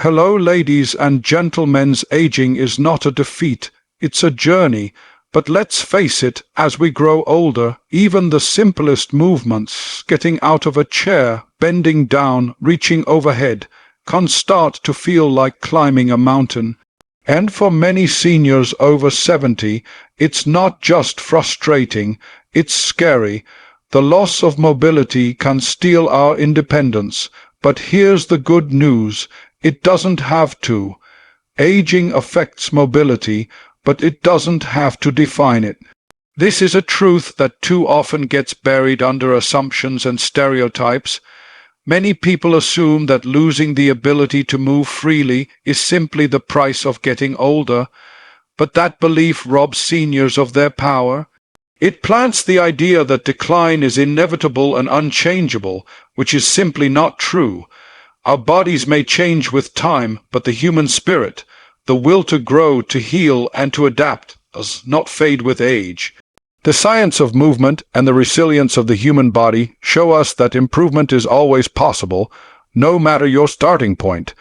Hello, ladies and gentlemen. Aging is not a defeat, it's a journey. But let's face it, as we grow older, even the simplest movements, getting out of a chair, bending down, reaching overhead, can start to feel like climbing a mountain. And for many seniors over 70, it's not just frustrating, it's scary. The loss of mobility can steal our independence. But here's the good news. It doesn't have to. Aging affects mobility, but it doesn't have to define it. This is a truth that too often gets buried under assumptions and stereotypes. Many people assume that losing the ability to move freely is simply the price of getting older, but that belief robs seniors of their power. It plants the idea that decline is inevitable and unchangeable, which is simply not true. Our bodies may change with time, but the human spirit, the will to grow, to heal, and to adapt, does not fade with age. The science of movement and the resilience of the human body show us that improvement is always possible, no matter your starting point.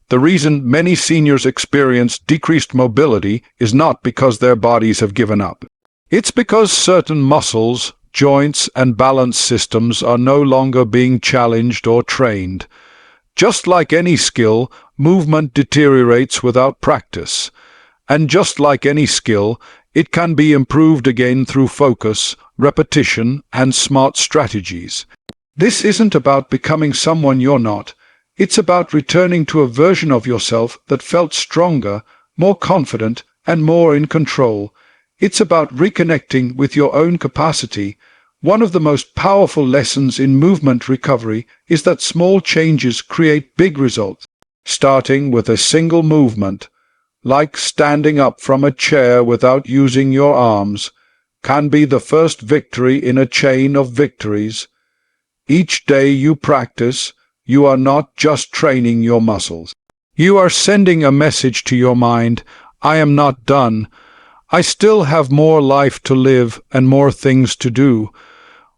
The reason many seniors experience decreased mobility is not because their bodies have given up. It's because certain muscles, joints, and balance systems are no longer being challenged or trained. Just like any skill, movement deteriorates without practice. And just like any skill, it can be improved again through focus, repetition, and smart strategies. This isn't about becoming someone you're not. It's about returning to a version of yourself that felt stronger, more confident, and more in control. It's about reconnecting with your own capacity. One of the most powerful lessons in movement recovery is that small changes create big results. Starting with a single movement, like standing up from a chair without using your arms, can be the first victory in a chain of victories. Each day you practice, you are not just training your muscles. You are sending a message to your mind: I am not done. I still have more life to live and more things to do.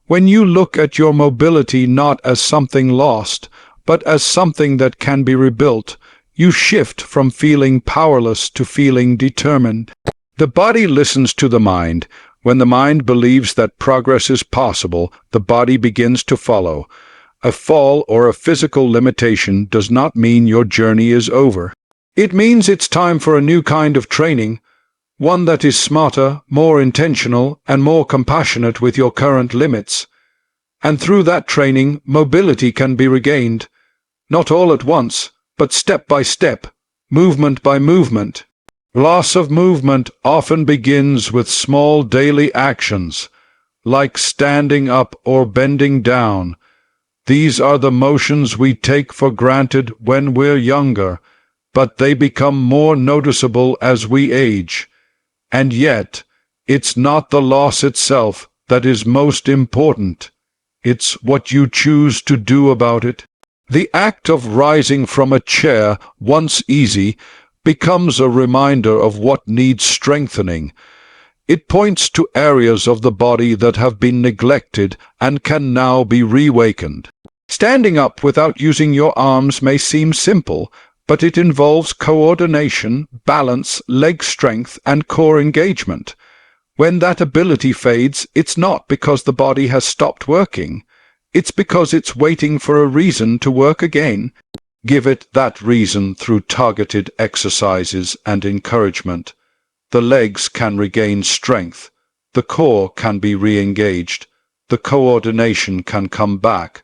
When you look at your mobility not as something lost, but as something that can be rebuilt, you shift from feeling powerless to feeling determined. The body listens to the mind. When the mind believes that progress is possible, the body begins to follow. A fall or a physical limitation does not mean your journey is over. It means it's time for a new kind of training, one that is smarter, more intentional, and more compassionate with your current limits. And through that training, mobility can be regained, not all at once, but step by step, movement by movement. Loss of movement often begins with small daily actions, like standing up or bending down. These are the motions we take for granted when we're younger, but they become more noticeable as we age. And yet, it's not the loss itself that is most important. It's what you choose to do about it. The act of rising from a chair, once easy, becomes a reminder of what needs strengthening. It points to areas of the body that have been neglected and can now be reawakened. Standing up without using your arms may seem simple, but it involves coordination, balance, leg strength, and core engagement. When that ability fades, it's not because the body has stopped working. It's because it's waiting for a reason to work again. Give it that reason through targeted exercises and encouragement. The legs can regain strength. The core can be re-engaged. The coordination can come back.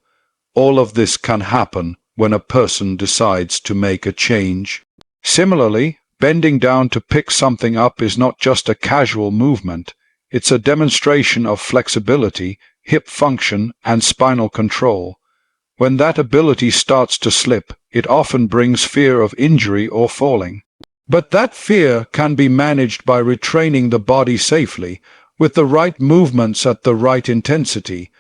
All of this can happen when a person decides to make a change. Similarly, bending down to pick something up is not just a casual movement. It's a demonstration of flexibility, hip function, and spinal control. When that ability starts to slip, it often brings fear of injury or falling. But that fear can be managed by retraining the body safely, with the right movements at the right intensity.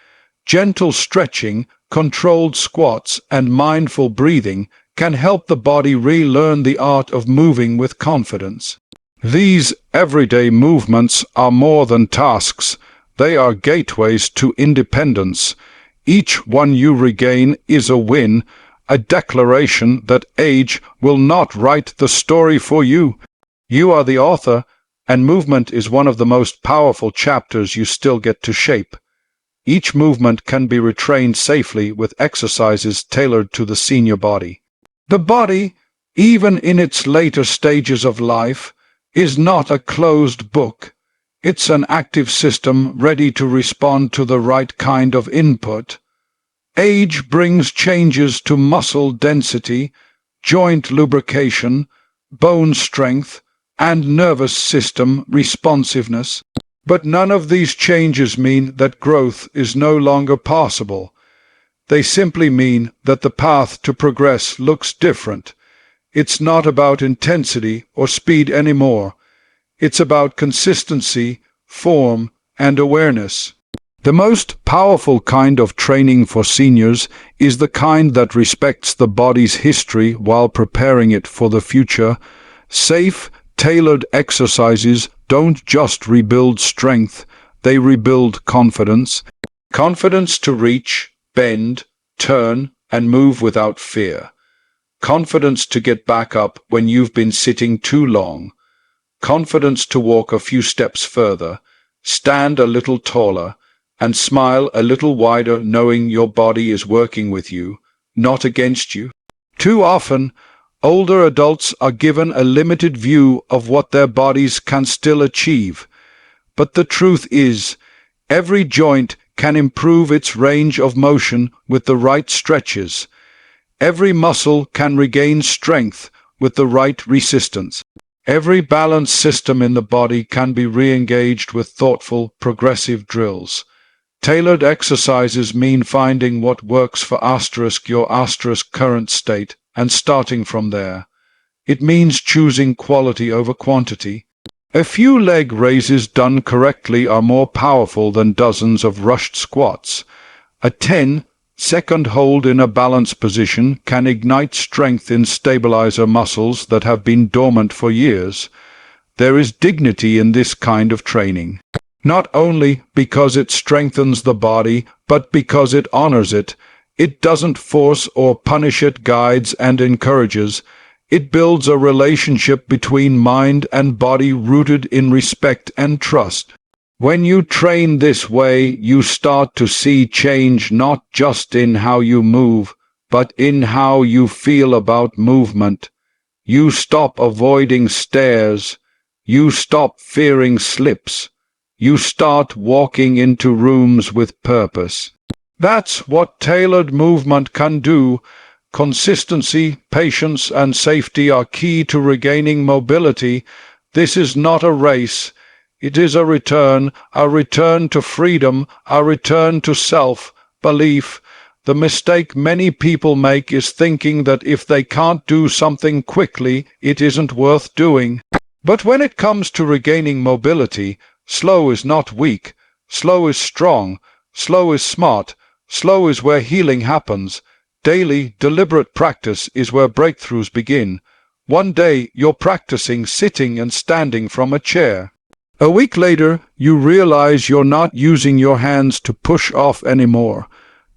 Gentle stretching, controlled squats, and mindful breathing can help the body relearn the art of moving with confidence. These everyday movements are more than tasks. They are gateways to independence. Each one you regain is a win, a declaration that age will not write the story for you. You are the author, and movement is one of the most powerful chapters you still get to shape. Each movement can be retrained safely with exercises tailored to the senior body. The body, even in its later stages of life, is not a closed book. It's an active system ready to respond to the right kind of input. Age brings changes to muscle density, joint lubrication, bone strength, and nervous system responsiveness. But none of these changes mean that growth is no longer possible. They simply mean that the path to progress looks different. It's not about intensity or speed anymore. It's about consistency, form, and awareness. The most powerful kind of training for seniors is the kind that respects the body's history while preparing it for the future. Safe, tailored exercises don't just rebuild strength, they rebuild confidence. Confidence to reach, bend, turn, and move without fear. Confidence to get back up when you've been sitting too long. Confidence to walk a few steps further, stand a little taller, and smile a little wider, knowing your body is working with you, not against you. Too often, older adults are given a limited view of what their bodies can still achieve. But the truth is, every joint can improve its range of motion with the right stretches. Every muscle can regain strength with the right resistance. Every balance system in the body can be re-engaged with thoughtful, progressive drills. Tailored exercises mean finding what works for your current state and starting from there. It means choosing quality over quantity. A few leg raises done correctly are more powerful than dozens of rushed squats. A 10-second hold in a balance position can ignite strength in stabilizer muscles that have been dormant for years. There is dignity in this kind of training, not only because it strengthens the body, but because it honors it. It doesn't force or punish, it guides and encourages. It builds a relationship between mind and body rooted in respect and trust. When you train this way, you start to see change not just in how you move, but in how you feel about movement. You stop avoiding stairs. You stop fearing slips. You start walking into rooms with purpose. That's what tailored movement can do. Consistency, patience, and safety are key to regaining mobility. This is not a race. It is a return to freedom, a return to self-belief. The mistake many people make is thinking that if they can't do something quickly, it isn't worth doing. But when it comes to regaining mobility, slow is not weak. Slow is strong. Slow is smart. Slow is where healing happens. Daily, deliberate practice is where breakthroughs begin. One day, you're practicing sitting and standing from a chair. A week later, you realize you're not using your hands to push off anymore.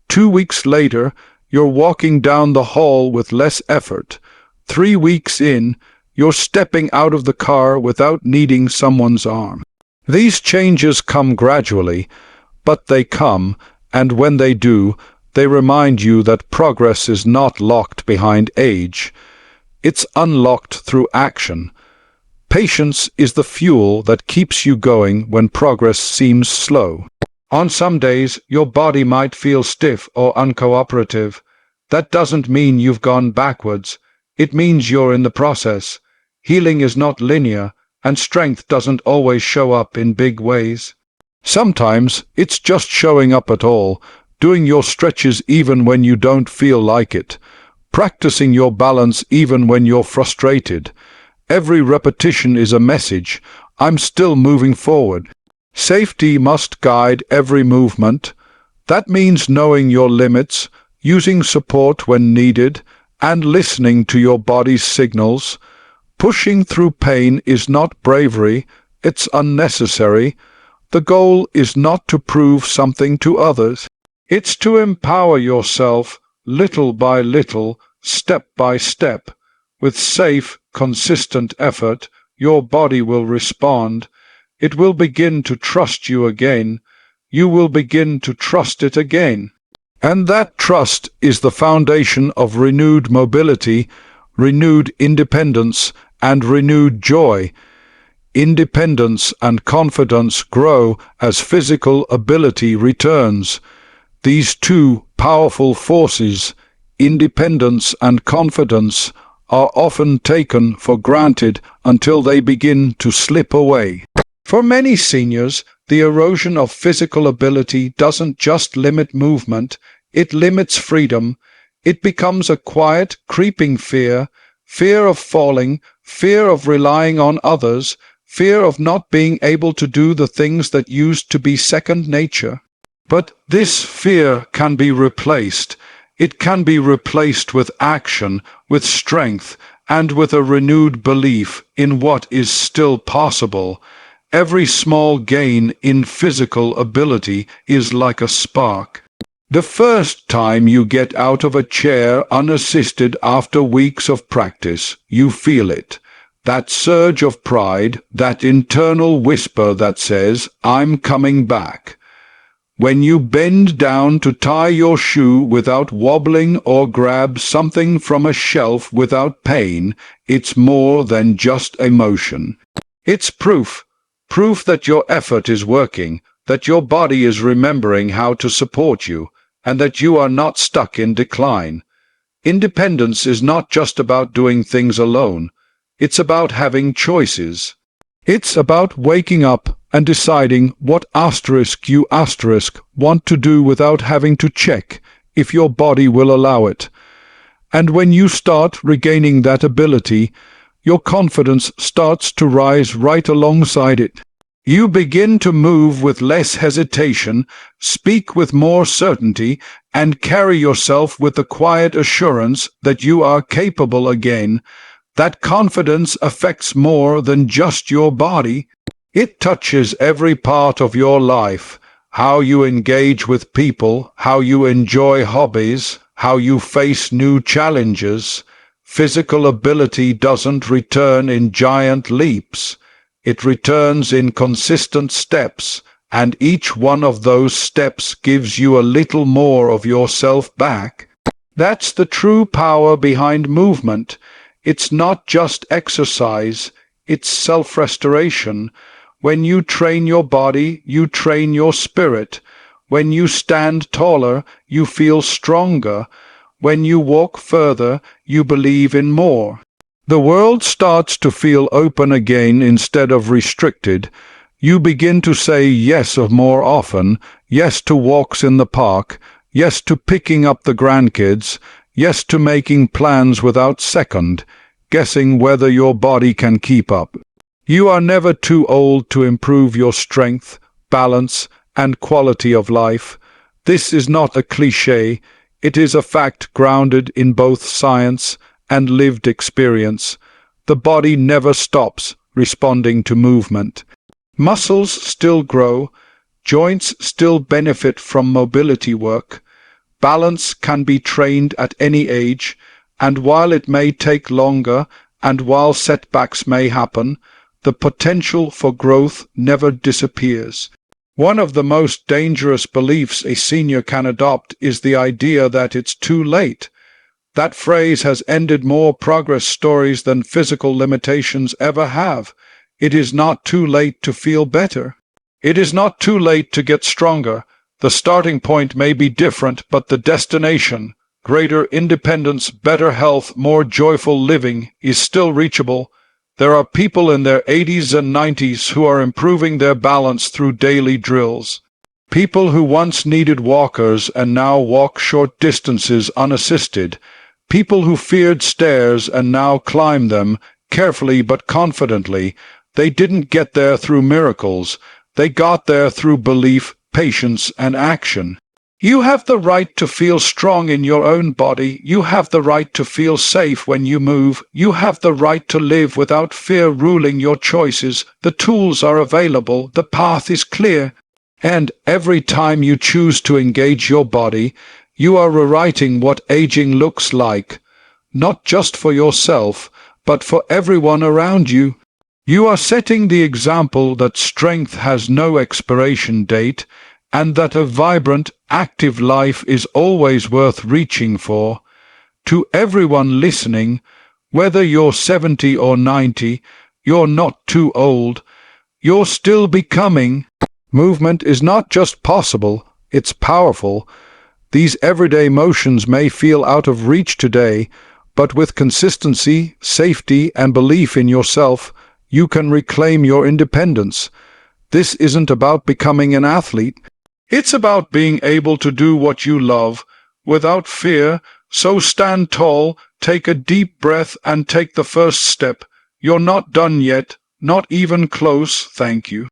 2 weeks later, you're walking down the hall with less effort. 3 weeks in, you're stepping out of the car without needing someone's arm. These changes come gradually, but they come, and when they do, they remind you that progress is not locked behind age. It's unlocked through action. Patience is the fuel that keeps you going when progress seems slow. On some days, your body might feel stiff or uncooperative. That doesn't mean you've gone backwards. It means you're in the process. Healing is not linear, and strength doesn't always show up in big ways. Sometimes it's just showing up at all, doing your stretches even when you don't feel like it, practicing your balance even when you're frustrated. Every repetition is a message. I'm still moving forward. Safety must guide every movement. That means knowing your limits, using support when needed, and listening to your body's signals. Pushing through pain is not bravery, it's unnecessary. The goal is not to prove something to others. It's to empower yourself, little by little, step by step. With safe, consistent effort, your body will respond. It will begin to trust you again. You will begin to trust it again. And that trust is the foundation of renewed mobility, renewed independence, and renewed joy. Independence and confidence grow as physical ability returns. These two powerful forces, independence and confidence, are often taken for granted until they begin to slip away. For many seniors, the erosion of physical ability doesn't just limit movement, it limits freedom. It becomes a quiet, creeping fear, fear of falling, fear of relying on others, fear of not being able to do the things that used to be second nature. But this fear can be replaced. It can be replaced with action, with strength, and with a renewed belief in what is still possible. Every small gain in physical ability is like a spark. The first time you get out of a chair unassisted after weeks of practice, you feel it. That surge of pride, that internal whisper that says, "I'm coming back." When you bend down to tie your shoe without wobbling or grab something from a shelf without pain, it's more than just emotion. It's proof that your effort is working, that your body is remembering how to support you, and that you are not stuck in decline. Independence is not just about doing things alone. It's about having choices. It's about waking up and deciding what you want to do without having to check if your body will allow it. And when you start regaining that ability, your confidence starts to rise right alongside it. You begin to move with less hesitation, speak with more certainty, and carry yourself with the quiet assurance that you are capable again. That confidence affects more than just your body. It touches every part of your life, how you engage with people, how you enjoy hobbies, how you face new challenges. Physical ability doesn't return in giant leaps. It returns in consistent steps, and each one of those steps gives you a little more of yourself back. That's the true power behind movement. It's not just exercise, it's self-restoration. When you train your body, you train your spirit. When you stand taller, you feel stronger. When you walk further, you believe in more. The world starts to feel open again instead of restricted. You begin to say yes more often, yes to walks in the park, yes to picking up the grandkids, yes to making plans without second guessing whether your body can keep up. You are never too old to improve your strength, balance, and quality of life. This is not a cliché. It is a fact grounded in both science and lived experience. The body never stops responding to movement. Muscles still grow, joints still benefit from mobility work. Balance can be trained at any age, and while it may take longer, and while setbacks may happen, the potential for growth never disappears. One of the most dangerous beliefs a senior can adopt is the idea that it's too late. That phrase has ended more progress stories than physical limitations ever have. It is not too late to feel better. It is not too late to get stronger. The starting point may be different, but the destination, greater independence, better health, more joyful living, is still reachable. There are people in their 80s and 90s who are improving their balance through daily drills. People who once needed walkers and now walk short distances unassisted. People who feared stairs and now climb them, carefully but confidently. They didn't get there through miracles. They got there through belief, patience, and action. You have the right to feel strong in your own body. You have the right to feel safe when you move. You have the right to live without fear ruling your choices. The tools are available. The path is clear. And every time you choose to engage your body, You are rewriting what aging looks like, not just for yourself, but for everyone around you. You are setting the example that strength has no expiration date and that a vibrant, active life is always worth reaching for. To everyone listening, whether you're 70 or 90, you're not too old. You're still becoming. Movement is not just possible, it's powerful. These everyday motions may feel out of reach today, but with consistency, safety, and belief in yourself, you can reclaim your independence. This isn't about becoming an athlete. It's about being able to do what you love without fear. So stand tall, take a deep breath, and take the first step. You're not done yet, not even close. Thank you.